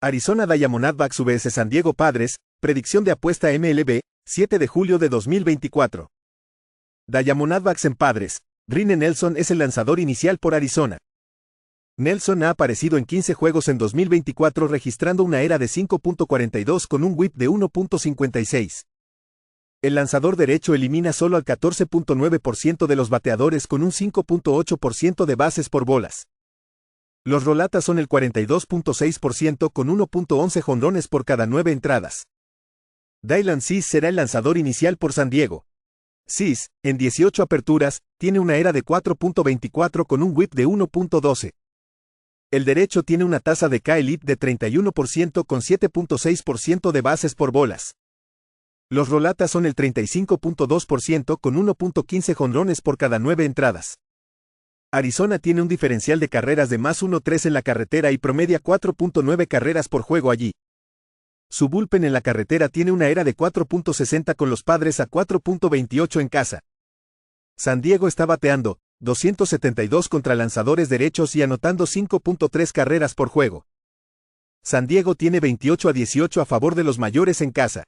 Arizona Diamondbacks vs San Diego Padres, predicción de apuesta MLB, 7 de julio de 2024. Diamondbacks en Padres. Ryne Nelson es el lanzador inicial por Arizona. Nelson ha aparecido en 15 juegos en 2024 registrando una ERA de 5.42 con un WHIP de 1.56. El lanzador derecho elimina solo al 14.9% de los bateadores con un 5.8% de bases por bolas. Los rolatas son el 42.6% con 1.11 jonrones por cada 9 entradas. Dylan Cease será el lanzador inicial por San Diego. Cease, en 18 aperturas, tiene una ERA de 4.24 con un WHIP de 1.12. El derecho tiene una tasa de K-Elite de 31% con 7.6% de bases por bolas. Los rolatas son el 35.2% con 1.15 jonrones por cada 9 entradas. Arizona tiene un diferencial de carreras de más 1.3 en la carretera y promedia 4.9 carreras por juego allí. Su bullpen en la carretera tiene una ERA de 4.60 con los Padres a 4.28 en casa. San Diego está bateando 272 contra lanzadores derechos y anotando 5.3 carreras por juego. San Diego tiene 28-18 a favor de los mayores en casa.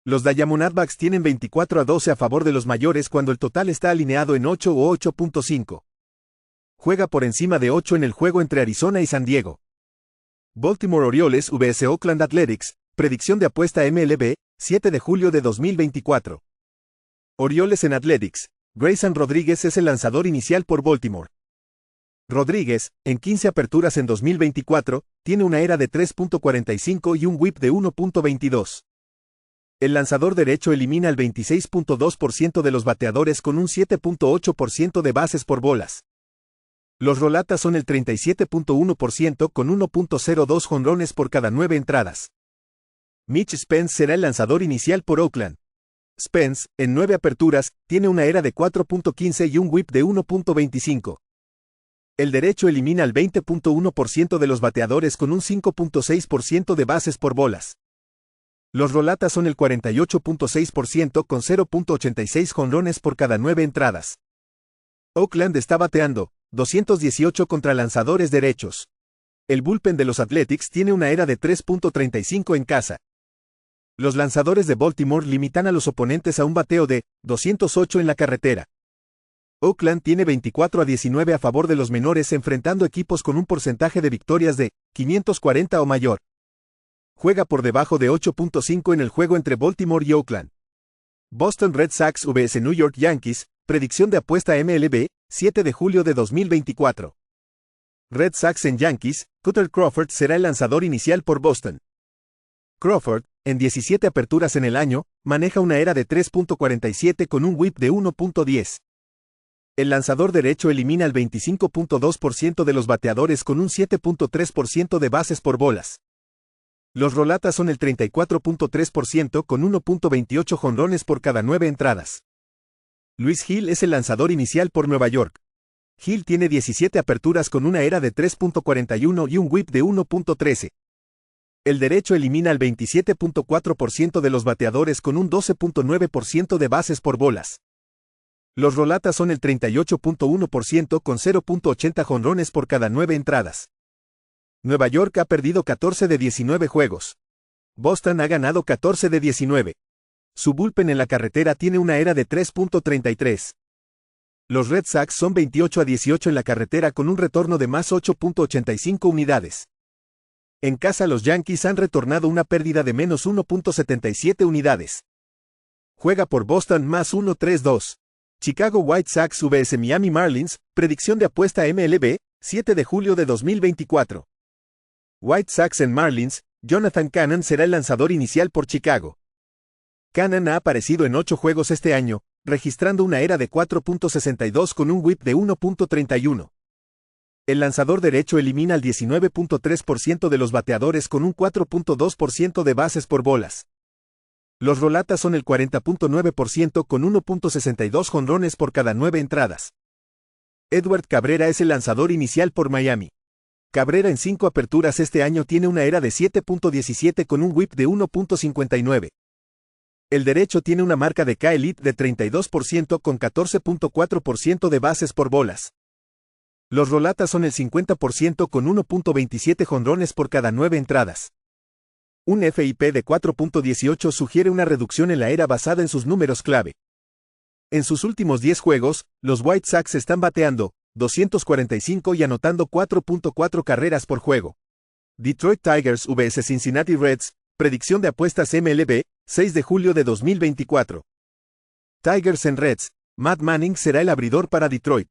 Los Diamondbacks tienen 24-12 a favor de los mayores cuando el total está alineado en 8 o 8.5. Juega por encima de 8 en el juego entre Arizona y San Diego. Baltimore Orioles vs Oakland Athletics, predicción de apuesta MLB, 7 de julio de 2024. Orioles en Athletics. Grayson Rodríguez es el lanzador inicial por Baltimore. Rodríguez, en 15 aperturas en 2024, tiene una ERA de 3.45 y un WHIP de 1.22. El lanzador derecho elimina al 26.2% de los bateadores con un 7.8% de bases por bolas. Los rolatas son el 37.1% con 1.02 jonrones por cada 9 entradas. Mitch Spence será el lanzador inicial por Oakland. Spence, en 9 aperturas, tiene una ERA de 4.15 y un WHIP de 1.25. El derecho elimina al 20.1% de los bateadores con un 5.6% de bases por bolas. Los rolatas son el 48.6% con 0.86 jonrones por cada 9 entradas. Oakland está bateando 218 contra lanzadores derechos. El bullpen de los Athletics tiene una ERA de 3.35 en casa. Los lanzadores de Baltimore limitan a los oponentes a un bateo de 208 en la carretera. Oakland tiene 24-19 a favor de los menores enfrentando equipos con un porcentaje de victorias de 540 o mayor. Juega por debajo de 8.5 en el juego entre Baltimore y Oakland. Boston Red Sox vs New York Yankees, predicción de apuesta MLB, 7 de julio de 2024. Red Sox en Yankees, Kutter Crawford será el lanzador inicial por Boston. Crawford, en 17 aperturas en el año, maneja una ERA de 3.47 con un WHIP de 1.10. El lanzador derecho elimina al 25.2% de los bateadores con un 7.3% de bases por bolas. Los rolatas son el 34.3% con 1.28 jonrones por cada 9 entradas. Luis Gil es el lanzador inicial por Nueva York. Gil tiene 17 aperturas con una ERA de 3.41 y un WHIP de 1.13. El derecho elimina al 27.4% de los bateadores con un 12.9% de bases por bolas. Los rolatas son el 38.1% con 0.80 jonrones por cada 9 entradas. Nueva York ha perdido 14 de 19 juegos. Boston ha ganado 14 de 19. Su bullpen en la carretera tiene una ERA de 3.33. Los Red Sox son 28-18 en la carretera con un retorno de más 8.85 unidades. En casa los Yankees han retornado una pérdida de menos 1.77 unidades. Juega por Boston más 1.32. Chicago White Sox vs Miami Marlins, predicción de apuesta MLB, 7 de julio de 2024. White Sox en Marlins, Jonathan Cannon será el lanzador inicial por Chicago. Cannon ha aparecido en 8 juegos este año, registrando una ERA de 4.62 con un WHIP de 1.31. El lanzador derecho elimina al 19.3% de los bateadores con un 4.2% de bases por bolas. Los rolatas son el 40.9% con 1.62 jonrones por cada 9 entradas. Edward Cabrera es el lanzador inicial por Miami. Cabrera en 5 aperturas este año tiene una ERA de 7.17 con un WHIP de 1.59. El derecho tiene una marca de K-Elite de 32% con 14.4% de bases por bolas. Los rolatas son el 50% con 1.27 jonrones por cada 9 entradas. Un FIP de 4.18 sugiere una reducción en la era basada en sus números clave. En sus últimos 10 juegos, los White Sox están bateando 245 y anotando 4.4 carreras por juego. Detroit Tigers vs Cincinnati Reds, predicción de apuestas MLB, 6 de julio de 2024. Tigers en Reds, Matt Manning será el abridor para Detroit.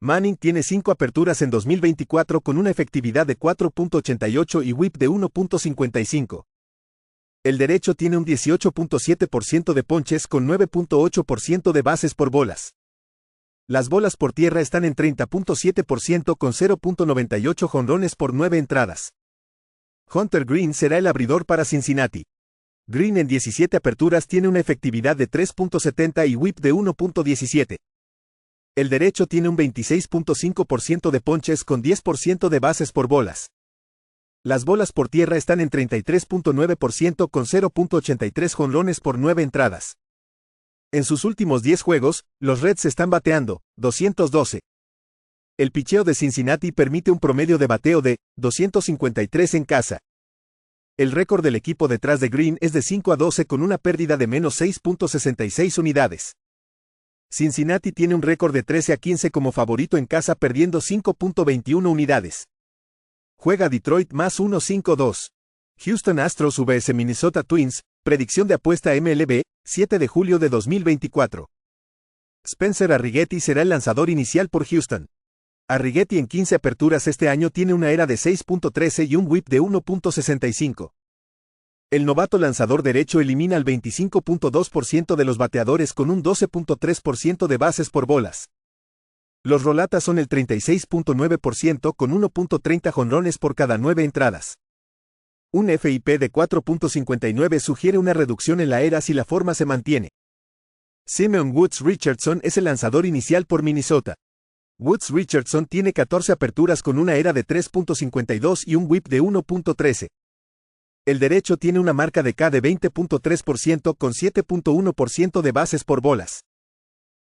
Manning tiene 5 aperturas en 2024 con una efectividad de 4.88 y whip de 1.55. El derecho tiene un 18.7% de ponches con 9.8% de bases por bolas. Las bolas por tierra están en 30.7% con 0.98 jonrones por 9 entradas. Hunter Greene será el abridor para Cincinnati. Greene en 17 aperturas tiene una efectividad de 3.70 y whip de 1.17. El derecho tiene un 26.5% de ponches con 10% de bases por bolas. Las bolas por tierra están en 33.9% con 0.83 jonrones por 9 entradas. En sus últimos 10 juegos, los Reds están bateando 212. El picheo de Cincinnati permite un promedio de bateo de 253 en casa. El récord del equipo detrás de Greene es de 5-12 con una pérdida de menos 6.66 unidades. Cincinnati tiene un récord de 13-15 como favorito en casa perdiendo 5.21 unidades. Juega Detroit más 1.52. Houston Astros vs Minnesota Twins, predicción de apuesta MLB, 7 de julio de 2024. Spencer Arrighetti será el lanzador inicial por Houston. Arrighetti en 15 aperturas este año tiene una ERA de 6.13 y un whip de 1.65. El novato lanzador derecho elimina al 25.2% de los bateadores con un 12.3% de bases por bolas. Los rolatas son el 36.9% con 1.30 jonrones por cada 9 entradas. Un FIP de 4.59 sugiere una reducción en la ERA si la forma se mantiene. Simeon Woods Richardson es el lanzador inicial por Minnesota. Woods Richardson tiene 14 aperturas con una ERA de 3.52 y un whip de 1.13. El derecho tiene una marca de K de 20.3% con 7.1% de bases por bolas.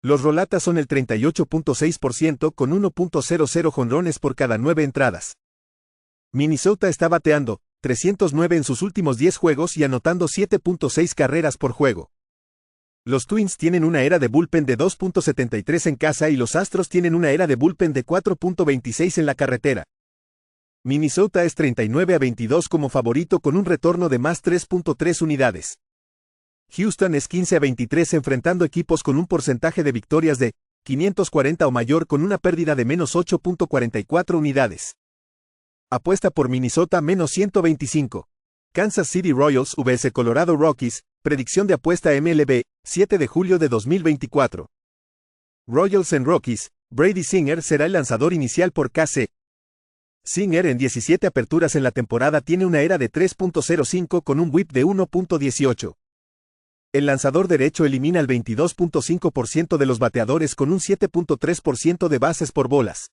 Los rolatas son el 38.6% con 1.00 jonrones por cada 9 entradas. Minnesota está bateando 309 en sus últimos 10 juegos y anotando 7.6 carreras por juego. Los Twins tienen una ERA de bullpen de 2.73 en casa y los Astros tienen una ERA de bullpen de 4.26 en la carretera. Minnesota es 39-22 como favorito con un retorno de más 3.3 unidades. Houston es 15-23 enfrentando equipos con un porcentaje de victorias de 540 o mayor con una pérdida de menos 8.44 unidades. Apuesta por Minnesota menos 125. Kansas City Royals vs Colorado Rockies, predicción de apuesta MLB, 7 de julio de 2024. Royals en Rockies, Brady Singer será el lanzador inicial por KC. Singer en 17 aperturas en la temporada tiene una ERA de 3.05 con un whip de 1.18. El lanzador derecho elimina al 22.5% de los bateadores con un 7.3% de bases por bolas.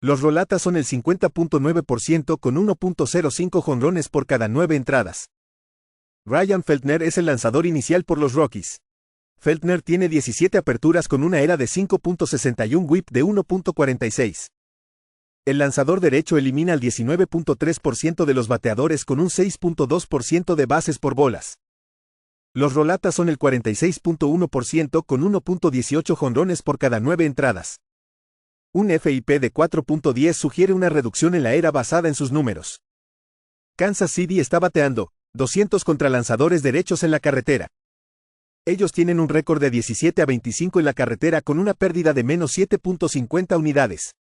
Los rolatas son el 50.9% con 1.05 jonrones por cada 9 entradas. Ryan Feltner es el lanzador inicial por los Rockies. Feltner tiene 17 aperturas con una ERA de 5.61 whip de 1.46. El lanzador derecho elimina al 19.3% de los bateadores con un 6.2% de bases por bolas. Los rolatas son el 46.1% con 1.18 jonrones por cada 9 entradas. Un FIP de 4.10 sugiere una reducción en la ERA basada en sus números. Kansas City está bateando 200 contra lanzadores derechos en la carretera. Ellos tienen un récord de 17-25 en la carretera con una pérdida de menos 7.50 unidades.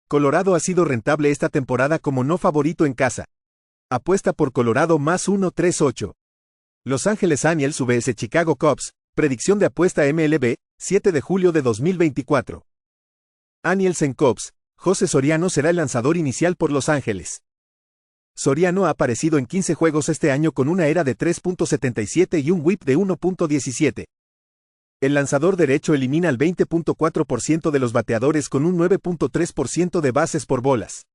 Colorado ha sido rentable esta temporada como no favorito en casa. Apuesta por Colorado más 1.38. Los Ángeles Angels vs Chicago Cubs, predicción de apuesta MLB, 7 de julio de 2024. Angels en Cubs, José Soriano será el lanzador inicial por Los Ángeles. Soriano ha aparecido en 15 juegos este año con una ERA de 3.77 y un whip de 1.17. El lanzador derecho elimina al 20.4% de los bateadores con un 9.3% de bases por bolas.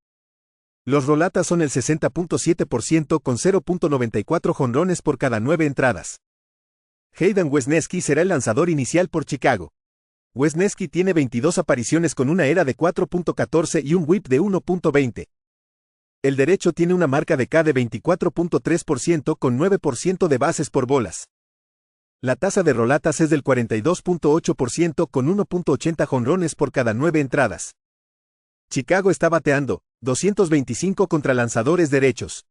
Los rolatas son el 60.7% con 0.94 jonrones por cada 9 entradas. Hayden Wesneski será el lanzador inicial por Chicago. Wesneski tiene 22 apariciones con una ERA de 4.14 y un WHIP de 1.20. El derecho tiene una marca de K de 24.3% con 9% de bases por bolas. La tasa de rolatas es del 42.8% con 1.80 jonrones por cada 9 entradas. Chicago está bateando 225 contra lanzadores derechos.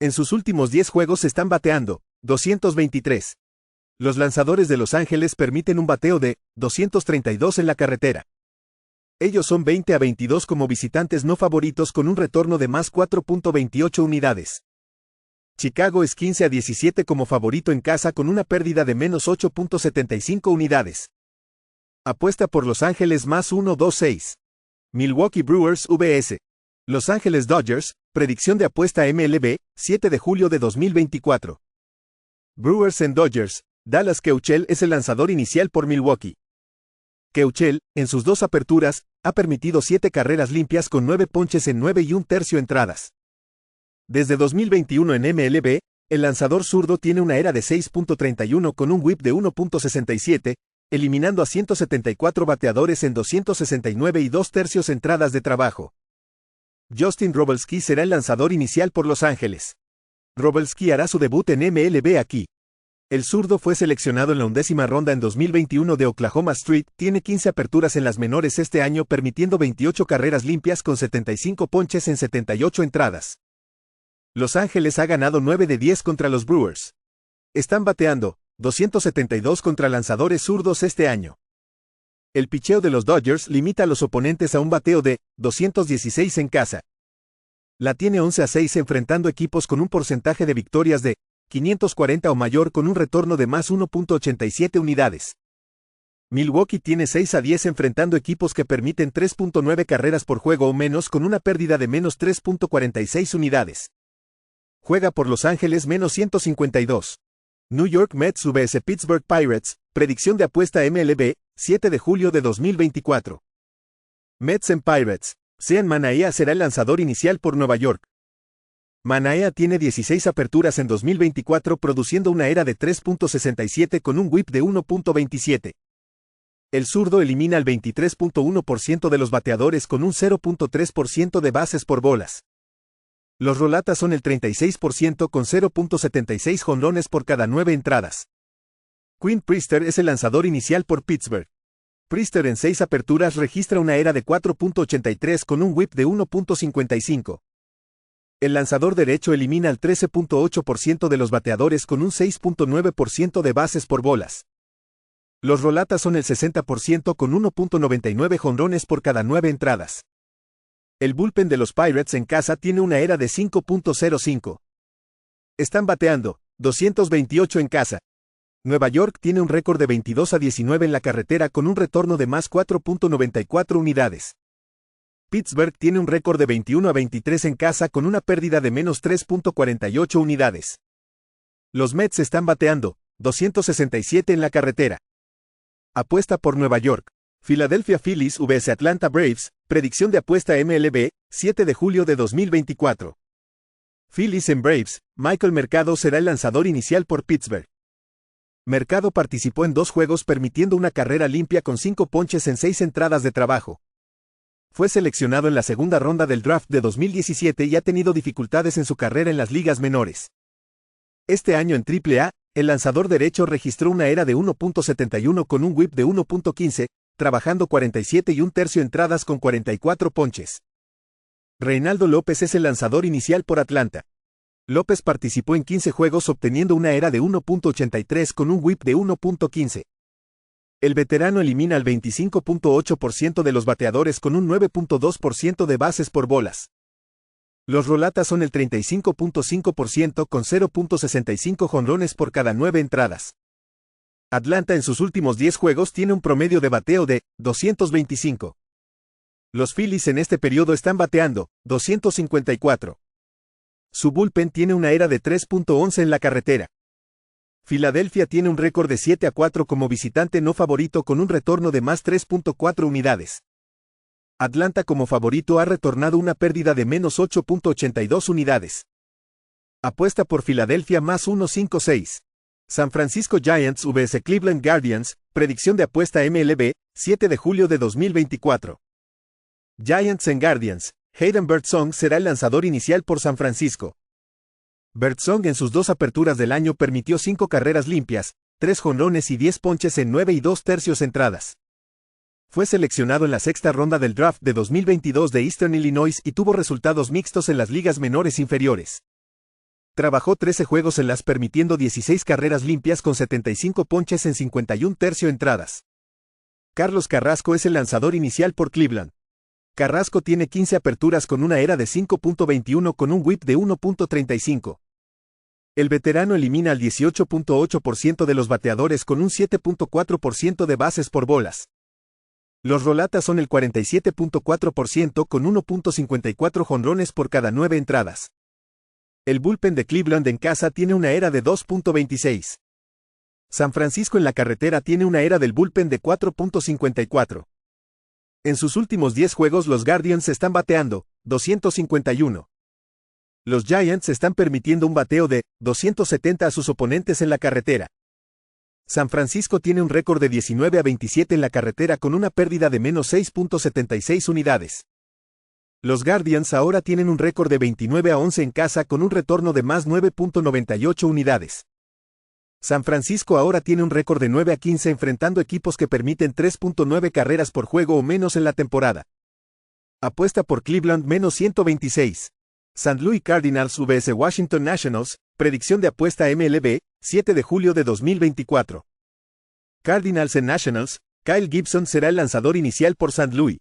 En sus últimos 10 juegos están bateando 223. Los lanzadores de Los Ángeles permiten un bateo de 232 en la carretera. Ellos son 20-22 como visitantes no favoritos con un retorno de más 4.28 unidades. Chicago es 15-17 como favorito en casa con una pérdida de menos 8.75 unidades. Apuesta por Los Ángeles más 1.26. Milwaukee Brewers vs. Los Ángeles Dodgers, predicción de apuesta MLB, 7 de julio de 2024. Brewers en Dodgers. Dallas Keuchel es el lanzador inicial por Milwaukee. Keuchel, en sus 2 aperturas, ha permitido 7 carreras limpias con 9 ponches en 9 1/3 entradas. Desde 2021 en MLB, el lanzador zurdo tiene una ERA de 6.31 con un WHIP de 1.67, eliminando a 174 bateadores en 269 2/3 entradas de trabajo. Justin Robelski será el lanzador inicial por Los Ángeles. Robelski hará su debut en MLB aquí. El zurdo fue seleccionado en la 11ª ronda en 2021 de Oklahoma Street, tiene 15 aperturas en las menores este año permitiendo 28 carreras limpias con 75 ponches en 78 entradas. Los Ángeles ha ganado 9 de 10 contra los Brewers. Están bateando 272 contra lanzadores zurdos este año. El picheo de los Dodgers limita a los oponentes a un bateo de 216 en casa. La tiene 11-6 enfrentando equipos con un porcentaje de victorias de 540 o mayor con un retorno de más 1.87 unidades. Milwaukee tiene 6-10 enfrentando equipos que permiten 3.9 carreras por juego o menos con una pérdida de menos 3.46 unidades. Juega por Los Ángeles menos 152. New York Mets vs Pittsburgh Pirates, predicción de apuesta MLB, 7 de julio de 2024. Mets en Pirates. Sean Manaea será el lanzador inicial por Nueva York. Manaea tiene 16 aperturas en 2024 produciendo una ERA de 3.67 con un WHIP de 1.27. El zurdo elimina al 23.1% de los bateadores con un 0.3% de bases por bolas. Los rolatas son el 36% con 0.76 jonrones por cada 9 entradas. Quinn Priester es el lanzador inicial por Pittsburgh. Priester en 6 aperturas registra una ERA de 4.83 con un WHIP de 1.55. El lanzador derecho elimina al 13.8% de los bateadores con un 6.9% de bases por bolas. Los rolatas son el 60% con 1.99 jonrones por cada 9 entradas. El bullpen de los Pirates en casa tiene una ERA de 5.05. Están bateando 228 en casa. Nueva York tiene un récord de 22-19 en la carretera con un retorno de más 4.94 unidades. Pittsburgh tiene un récord de 21-23 en casa con una pérdida de menos 3.48 unidades. Los Mets están bateando 267 en la carretera. Apuesta por Nueva York. Philadelphia Phillies vs Atlanta Braves, predicción de apuesta MLB, 7 de julio de 2024. Phillies en Braves, Michael Mercado será el lanzador inicial por Pittsburgh. Mercado participó en 2 juegos permitiendo una carrera limpia con 5 ponches en 6 entradas de trabajo. Fue seleccionado en la segunda ronda del draft de 2017 y ha tenido dificultades en su carrera en las ligas menores. Este año en AAA, el lanzador derecho registró una ERA de 1.71 con un WHIP de 1.15, trabajando 47 1/3 entradas con 44 ponches. Reynaldo López es el lanzador inicial por Atlanta. López participó en 15 juegos obteniendo una ERA de 1.83 con un WHIP de 1.15. El veterano elimina al 25.8% de los bateadores con un 9.2% de bases por bolas. Los rolatas son el 35.5% con 0.65 jonrones por cada 9 entradas. Atlanta en sus últimos 10 juegos tiene un promedio de bateo de 225. Los Phillies en este periodo están bateando 254. Su bullpen tiene una ERA de 3.11 en la carretera. Filadelfia tiene un récord de 7-4 como visitante no favorito con un retorno de más 3.4 unidades. Atlanta como favorito ha retornado una pérdida de menos 8.82 unidades. Apuesta por Filadelfia más 1.56. San Francisco Giants vs Cleveland Guardians, predicción de apuesta MLB, 7 de julio de 2024. Giants en Guardians, Hayden Birdsong será el lanzador inicial por San Francisco. Birdsong en sus 2 aperturas del año permitió 5 carreras limpias, 3 jonrones y 10 ponches en 9 y 2/3 entradas. Fue seleccionado en la 6ª ronda del draft de 2022 de Eastern Illinois y tuvo resultados mixtos en las ligas menores inferiores. Trabajó 13 juegos en las permitiendo 16 carreras limpias con 75 ponches en 51/3 entradas. Carlos Carrasco es el lanzador inicial por Cleveland. Carrasco tiene 15 aperturas con una ERA de 5.21 con un WHIP de 1.35. El veterano elimina al 18.8% de los bateadores con un 7.4% de bases por bolas. Los rolatas son el 47.4% con 1.54 jonrones por cada 9 entradas. El bullpen de Cleveland en casa tiene una ERA de 2.26. San Francisco en la carretera tiene una ERA del bullpen de 4.54. En sus últimos 10 juegos los Guardians están bateando 251. Los Giants están permitiendo un bateo de 270 a sus oponentes en la carretera. San Francisco tiene un récord de 19-27 en la carretera con una pérdida de menos 6.76 unidades. Los Guardians ahora tienen un récord de 29-11 en casa con un retorno de más 9.98 unidades. San Francisco ahora tiene un récord de 9-15 enfrentando equipos que permiten 3.9 carreras por juego o menos en la temporada. Apuesta por Cleveland menos 126. St. Louis Cardinals vs Washington Nationals, predicción de apuesta MLB, 7 de julio de 2024. Cardinals en Nationals, Kyle Gibson será el lanzador inicial por St. Louis.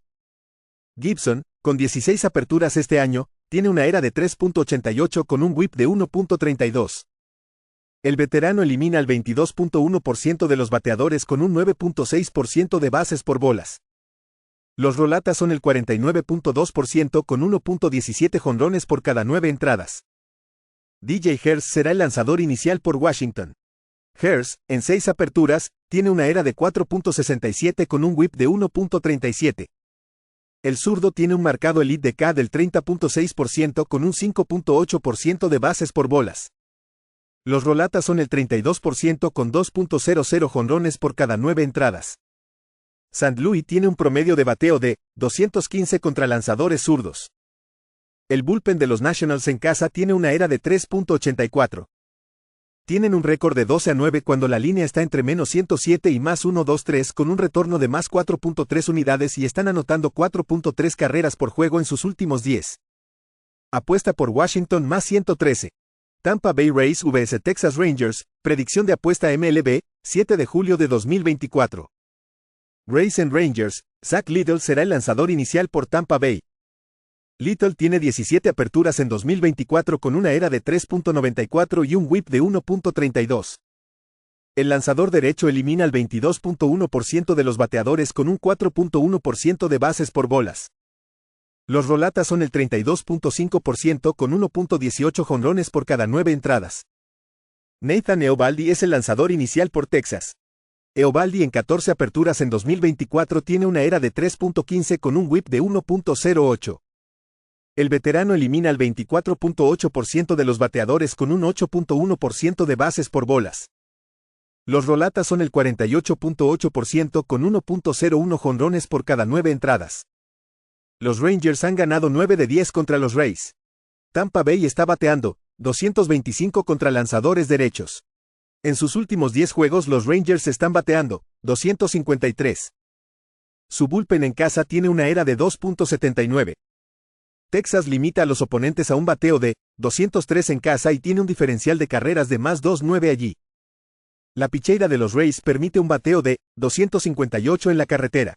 Gibson, con 16 aperturas este año, tiene una ERA de 3.88 con un WHIP de 1.32. El veterano elimina al 22.1% de los bateadores con un 9.6% de bases por bolas. Los rolatas son el 49.2% con 1.17 jonrones por cada 9 entradas. DJ Herz será el lanzador inicial por Washington. Herz, en 6 aperturas, tiene una ERA de 4.67 con un WHIP de 1.37. El zurdo tiene un marcado elite de K del 30.6% con un 5.8% de bases por bolas. Los rolatas son el 32% con 2.00 jonrones por cada 9 entradas. St. Louis tiene un promedio de bateo de 215 contra lanzadores zurdos. El bullpen de los Nationals en casa tiene una ERA de 3.84. Tienen un récord de 12-9 cuando la línea está entre menos 107 y más 1.23 con un retorno de más 4.3 unidades y están anotando 4.3 carreras por juego en sus últimos 10. Apuesta por Washington más 113. Tampa Bay Rays vs Texas Rangers, predicción de apuesta MLB, 7 de julio de 2024. Rays en Rangers, Zach Littell será el lanzador inicial por Tampa Bay. Littell tiene 17 aperturas en 2024 con una ERA de 3.94 y un WHIP de 1.32. El lanzador derecho elimina al 22.1% de los bateadores con un 4.1% de bases por bolas. Los rolatas son el 32.5% con 1.18 jonrones por cada 9 entradas. Nathan Eovaldi es el lanzador inicial por Texas. Eovaldi en 14 aperturas en 2024 tiene una ERA de 3.15 con un WHIP de 1.08. El veterano elimina al 24.8% de los bateadores con un 8.1% de bases por bolas. Los rolatas son el 48.8% con 1.01 jonrones por cada 9 entradas. Los Rangers han ganado 9 de 10 contra los Rays. Tampa Bay está bateando 225 contra lanzadores derechos. En sus últimos 10 juegos los Rangers están bateando 253. Su bullpen en casa tiene una ERA de 2.79. Texas limita a los oponentes a un bateo de 203 en casa y tiene un diferencial de carreras de más 2.9 allí. La picheira de los Rays permite un bateo de 258 en la carretera.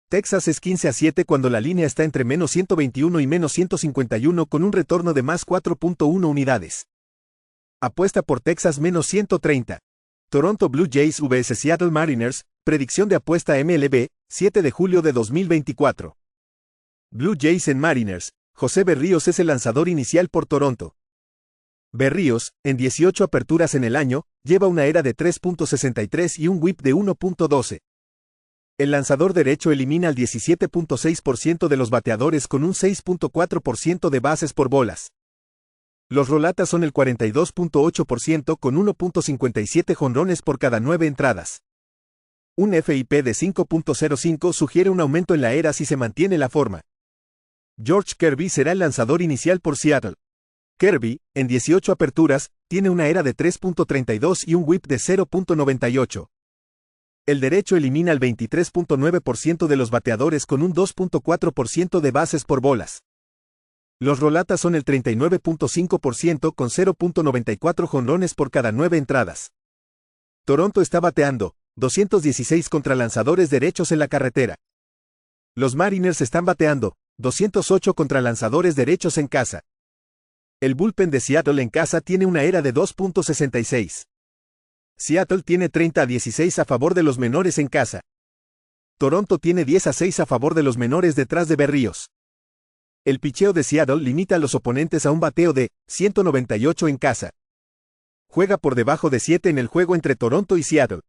Texas es 15-7 cuando la línea está entre menos 121 y menos 151 con un retorno de más 4.1 unidades. Apuesta por Texas menos 130. Toronto Blue Jays vs Seattle Mariners, predicción de apuesta MLB, 7 de julio de 2024. Blue Jays en Mariners, José Berríos es el lanzador inicial por Toronto. Berríos, en 18 aperturas en el año, lleva una ERA de 3.63 y un WHIP de 1.12. El lanzador derecho elimina al 17.6% de los bateadores con un 6.4% de bases por bolas. Los rolatas son el 42.8% con 1.57 jonrones por cada 9 entradas. Un FIP de 5.05 sugiere un aumento en la era si se mantiene la forma. George Kirby será el lanzador inicial por Seattle. Kirby, en 18 aperturas, tiene una ERA de 3.32 y un WHIP de 0.98. El derecho elimina al 23.9% de los bateadores con un 2.4% de bases por bolas. Los rolatas son el 39.5% con 0.94 jonrones por cada 9 entradas. Toronto está bateando 216 contra lanzadores derechos en la carretera. Los Mariners están bateando 208 contra lanzadores derechos en casa. El bullpen de Seattle en casa tiene una ERA de 2.66. Seattle tiene 30-16 a favor de los menores en casa. Toronto tiene 10-6 a favor de los menores detrás de Berríos. El picheo de Seattle limita a los oponentes a un bateo de 198 en casa. Juega por debajo de 7 en el juego entre Toronto y Seattle.